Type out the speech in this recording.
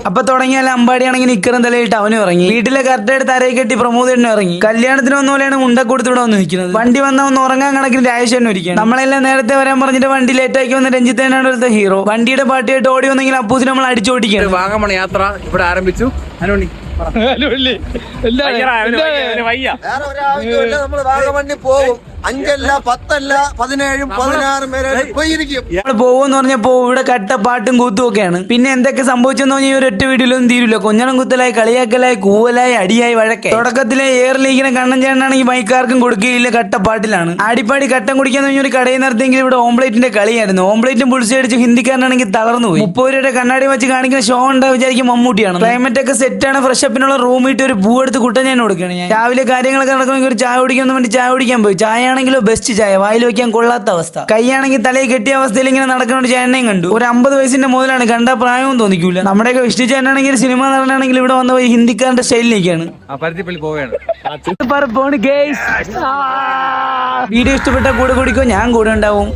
അപ്പൊ തുടങ്ങിയാൽ അമ്പാടിയാണെങ്കിൽ നിക്കറും തലയിട്ട് അവനും ഇറങ്ങി. വീട്ടിലെ കറക്റ്റായിട്ട് തരയിൽ കെട്ടി പ്രമോദനും ഇറങ്ങി. കല്യാണത്തിന് വന്ന പോലെയാണ് മുണ്ടക്കൂടത്ത് ഇവിടെ വന്ന് നിൽക്കുന്നത്. വണ്ടി വന്ന ഒന്ന് ഉറങ്ങാൻ കണക്കിന് രാജേഷനും ഇരിക്കുകയാണ്. നമ്മളെല്ലാം നേരത്തെ വരാൻ പറഞ്ഞിട്ട് വണ്ടി ലേറ്റ് ആക്കി വന്ന രഞ്ജിത്തേനാണ് ഇവിടുത്തെ ഹീറോ. വണ്ടിയുടെ പാട്ടിയായിട്ട് ഓടി വന്നെങ്കിൽ അപ്പൂസിന് നമ്മൾ അടിച്ചോടിക്കുകയാണ്. വാഗമൺ യാത്ര ഇവിടെ ആരംഭിച്ചു. വാഗമണ്ണിൽ പോകും. 5 അല്ല 10 അല്ല 17 16 പേരെ പോയിരിക്കും. പോകുമെന്ന് പറഞ്ഞപ്പോ ഇവിടെ കട്ട പാട്ടും കൂത്തും ഒക്കെയാണ്. പിന്നെ എന്തൊക്കെ സംഭവിച്ചെന്ന് പറഞ്ഞാൽ ഒരു ഒറ്റ വീട്ടിലൊന്നും തീരില്ല. കൊഞ്ഞണം കുത്തലായി, കളിയാക്കലായി, കൂവലായി, അടിയായി, വഴക്കെ. തുടക്കത്തിലെ എയർ ലീഗിനെ കണ്ണൻ ചേട്ടനാണെങ്കിൽ ബൈക്കാർക്കും കൊടുക്കുകയില്ല, കട്ടപ്പാട്ടിലാണ്. ആടിപ്പാടി കട്ടം കുടിക്കാന്ന് പറഞ്ഞ ഒരു കടയിൽ നിർത്തിയെങ്കിൽ ഇവിടെ ഓംപ്ലേറ്റിന്റെ കളിയായിരുന്നു. ഓംപ്ലേറ്റും പുളിച്ച് അടിച്ച് ഹിന്ദിക്കാരനാണെങ്കിൽ തളർന്നു പോയി. 30 രൂപയുടെ കണ്ണാടി വെച്ച് കാണിക്കുന്ന ഷോ ഉണ്ടാ വിചാരിക്കും മമ്മൂട്ടിയാണ്. ക്ലൈമറ്റ് ഒക്കെ സെറ്റാണ്. ഫ്രഷപ്പിനുള്ള റൂം ഇട്ട് ഒരു പൂ എടുത്ത് കുട്ടൻ ഞാൻ കൊടുക്കണം. ഞാൻ രാവിലെ കാര്യങ്ങളൊക്കെ നടക്കണമെങ്കിൽ ഒരു ചായ കുടിക്കാൻ വേണ്ടി ചായ കുടിക്കാൻ പോയി. ചായ ആണെങ്കിലോ ബെസ്റ്റ് ചായ, വായിൽ വെക്കാൻ കൊള്ളാത്ത അവസ്ഥ. കൈയാണെങ്കിൽ തലയിൽ കെട്ടിയ അവസ്ഥയിൽ ഇങ്ങനെ നടക്കുന്ന ചേട്ടനെയും കണ്ടു. ഒരു 50 വയസ്സിന്റെ മുതലാണ്, കണ്ട പ്രായവും തോന്നിക്കൂല. നമ്മുടെയൊക്കെ വിഷ്ണു ചേട്ടനാണെങ്കിൽ സിനിമ നടനാണെങ്കിൽ ഇവിടെ വന്ന പോയി ഹിന്ദിക്കാരന്റെ സ്റ്റൈലിലേക്കാണ്. വീഡിയോ ഇഷ്ടപ്പെട്ട കൂടെ കുടിക്കോ, ഞാൻ കൂടെ ഉണ്ടാവും.